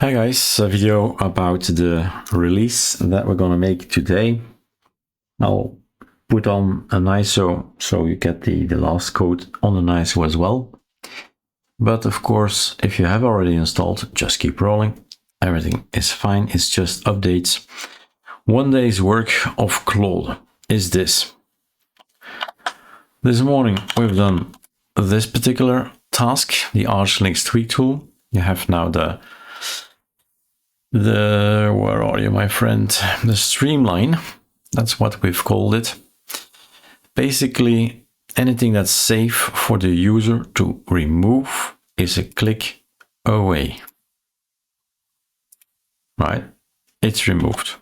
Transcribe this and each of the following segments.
Hi guys, a video about the release that we're gonna make today. I'll put on an ISO so you get the last code on an ISO as well. But of course, if you have already installed, just keep rolling. Everything is fine, it's just updates. One day's work of Claude is this. This morning we've done this particular task, the ArchLinux Tweak Tool. You have now where are you, my friend? The Streamline, that's what we've called it. Basically, anything that's safe for the user to remove is a click away. Right? It's removed.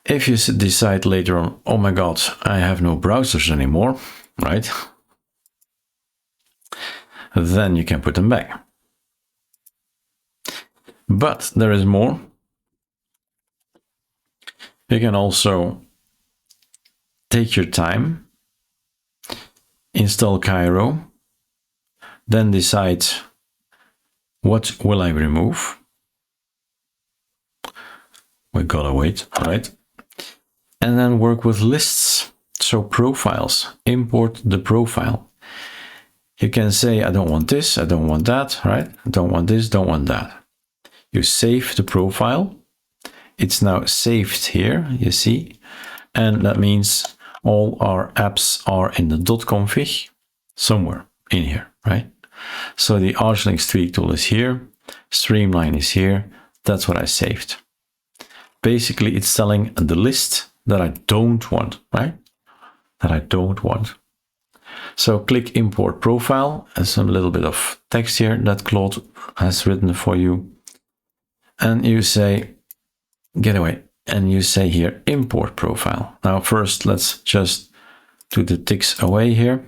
If you decide later on, oh my God, I have no browsers anymore, right? Then you can put them back. But there is more. You can also take your time, install Kiro, then decide what will I remove. We gotta wait, right? And then work with lists. So profiles, import the profile. You can say, I don't want this, I don't want that, right? I don't want this, don't want that. You save the profile. It's now saved here, you see. And that means all our apps are in the .config somewhere in here, right? So the ArchLinux Tweak Tool is here. Streamline is here. That's what I saved. Basically, it's telling the list that I don't want, right? That I don't want. So click import profile and some little bit of text here that Claude has written for you. And you say, get away, and you say here, import profile. Now first, let's just do the ticks away here.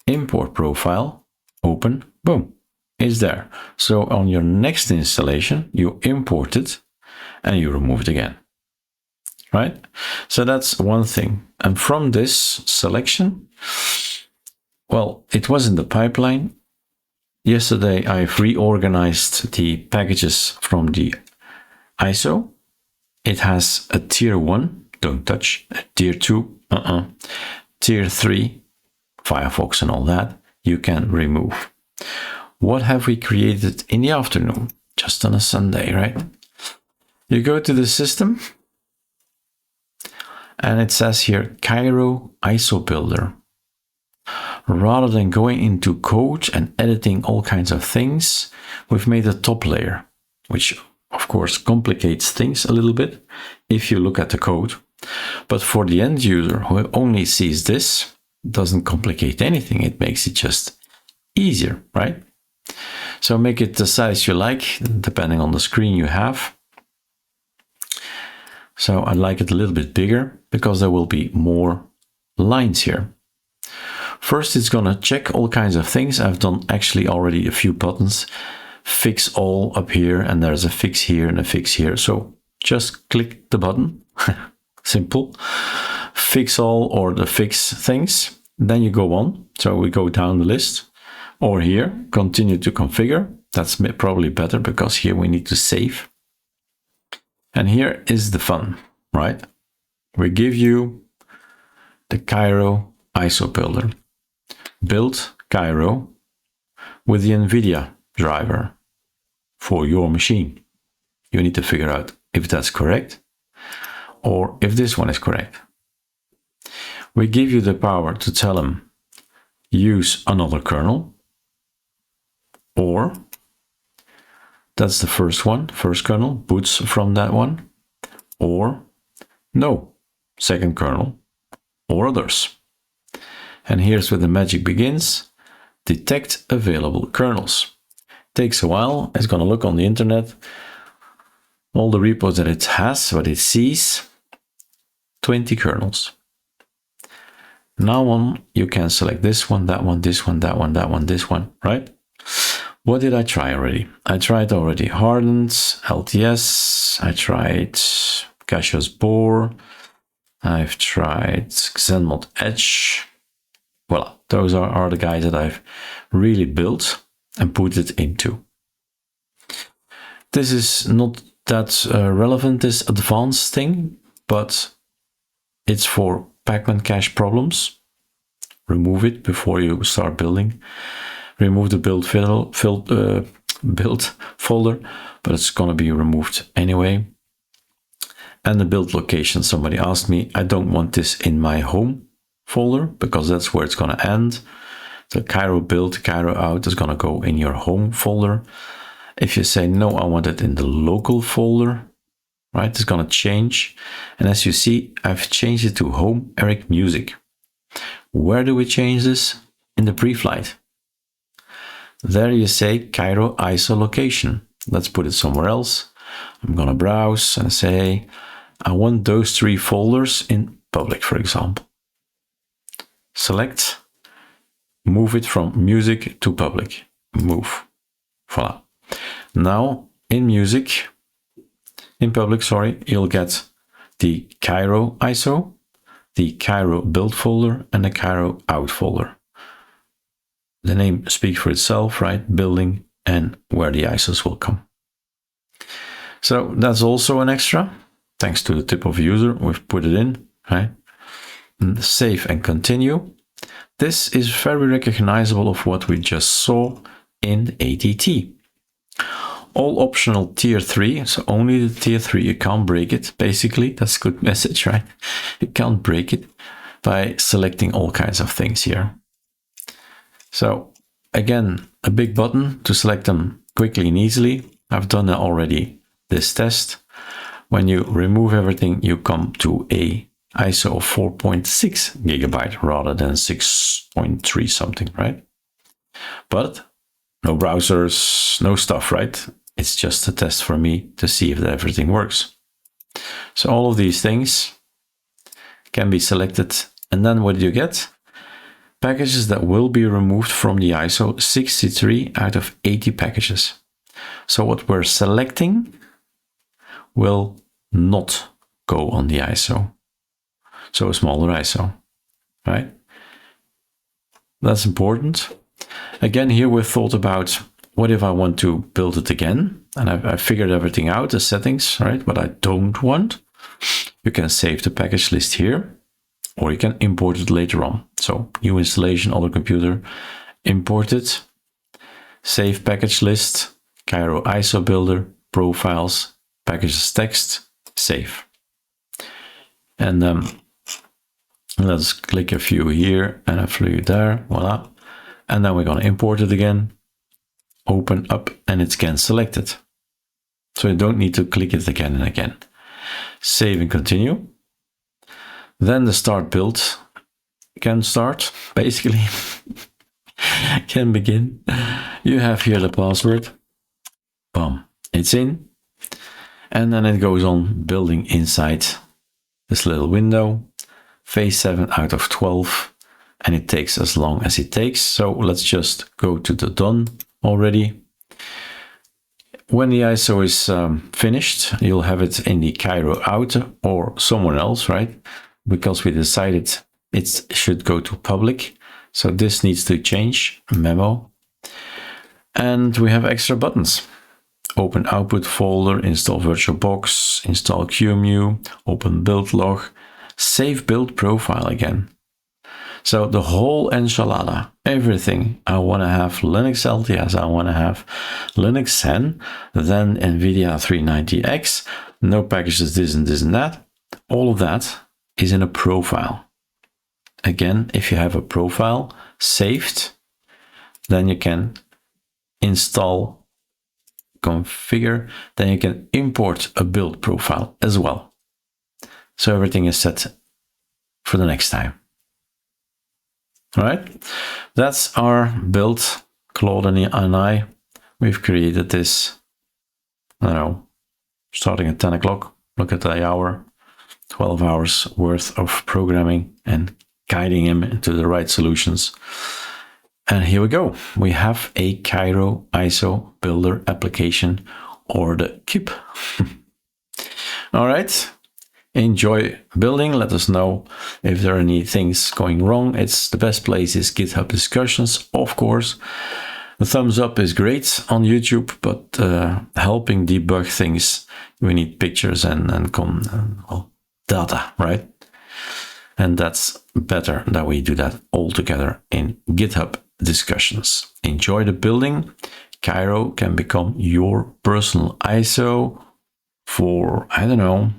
Import profile, open, boom, it's there. So on your next installation, you import it and you remove it again, right? So that's one thing. And from this selection, well, it was in the pipeline. Yesterday, I've reorganized the packages from the ISO. It has a tier 1, don't touch, a tier 2, tier 3, Firefox and all that, you can remove. What have we created in the afternoon? Just on a Sunday, right? You go to the system, and it says here, Kiro ISO Builder. Rather than going into code and editing all kinds of things, we've made a top layer, which of course complicates things a little bit if you look at the code. But for the end user who only sees this, doesn't complicate anything. It makes it just easier, right? So make it the size you like, depending on the screen you have. So I like it a little bit bigger because there will be more lines here. First, it's gonna check all kinds of things. I've done actually already a few buttons. Fix all up here, and there's a fix here and a fix here. So just click the button, simple. Fix all or the fix things. Then you go on. So we go down the list. Or here, continue to configure. That's probably better because here we need to save. And here is the fun, right? We give you the Kiro ISO Builder. Build Kiro with the Nvidia driver for your machine. You need to figure out if that's correct or if this one is correct. We give you the power to tell them use another kernel, or that's the first one, first kernel boots from that one, or no, second kernel or others. And here's where the magic begins. Detect available kernels. Takes a while. It's going to look on the internet. All the repos that it has, what it sees, 20 kernels. Now on, you can select this one, that one, this one, that one, that one, this one, right? What did I try already? I tried already hardened, LTS. I tried Cassius Bohr. I've tried Xenmod Edge. Voila, those are the guys that I've really built and put it into. This is not that relevant, this advanced thing, but it's for Pacman cache problems. Remove it before you start building. Remove the build folder, but it's gonna be removed anyway. And the build location, somebody asked me, I don't want this in my home folder because that's where it's gonna end. The Kiro build, Kiro out is gonna go in your home folder. If you say, no, I want it in the local folder, right, it's gonna change. And as you see, I've changed it to home Erik music. Where do we change this? In the pre-flight. There you say Kiro ISO location. Let's put it somewhere else. I'm gonna browse and say, I want those 3 folders in public, for example. Select, move it from music to public. Move. Voila. Now in music, in public, sorry, you'll get the Kiro ISO, the Kiro build folder, and the Kiro out folder. The name speaks for itself, right? Building and where the ISOs will come. So that's also an extra. Thanks to the tip of user, we've put it in, right? And save and continue. This is very recognizable of what we just saw in ATT. All optional tier 3, so only the tier 3, you can't break it, basically. That's a good message, right? You can't break it by selecting all kinds of things here. So again, a big button to select them quickly and easily. I've done already this test. When you remove everything, you come to a ISO of 4.6 gigabyte rather than 6.3 something, right? But no browsers, no stuff, right? It's just a test for me to see if everything works. So all of these things can be selected. And then what do you get? Packages that will be removed from the ISO, 63 out of 80 packages. So what we're selecting will not go on the ISO. So a smaller ISO, right? That's important. Again, here we've thought about what if I want to build it again? And I figured everything out, the settings, right? What I don't want. You can save the package list here, or you can import it later on. So new installation, other computer, import it, save package list, Kiro ISO Builder, profiles, packages text, save. And let's click a few here and a few there, voila. And then we're going to import it again, open up, and it's again selected. So you don't need to click it again and again. Save and continue. Then the start build can start, basically, can begin. You have here the password, boom, it's in. And then it goes on building inside this little window, phase 7 out of 12. And it takes as long as it takes. So let's just go to the done already. When the ISO is finished, you'll have it in the Kiro out or someone else, right? Because we decided it should go to public. So this needs to change, memo. And we have extra buttons. Open output folder, install VirtualBox, install QEMU, open build log, save build profile again. So the whole enchilada, everything. I want to have linux-lts, I want to have Linux 10, then Nvidia 390X, no packages, this and that. All of that is in a profile. Again, if you have a profile saved, then you can install, configure, then you can import a build profile as well. So everything is set for the next time. All right, that's our build. Claude and I, we've created this, I don't know, starting at 10 o'clock, look at the hour, 12 hours worth of programming and guiding him into the right solutions. And here we go. We have a Kiro ISO Builder application, or the KIP. All right. Enjoy building. Let us know if there are any things going wrong. It's the best place is GitHub discussions, of course. The thumbs up is great on YouTube, but helping debug things, we need pictures and data, right? And that's better that we do that all together in GitHub discussions. Enjoy the building. Kiro can become your personal ISO for, I don't know,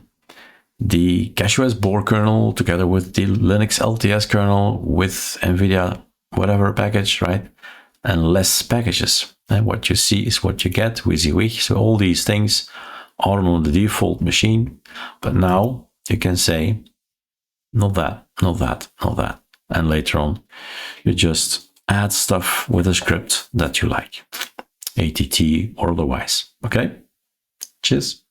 the CashOS board kernel together with the linux-lts kernel with Nvidia whatever package, right? And less packages. And what you see is what you get, WYSIWYG. So all these things are on the default machine. But now you can say, not that, not that, not that. And later on, you just add stuff with a script that you like, ATT or otherwise. Okay? Cheers.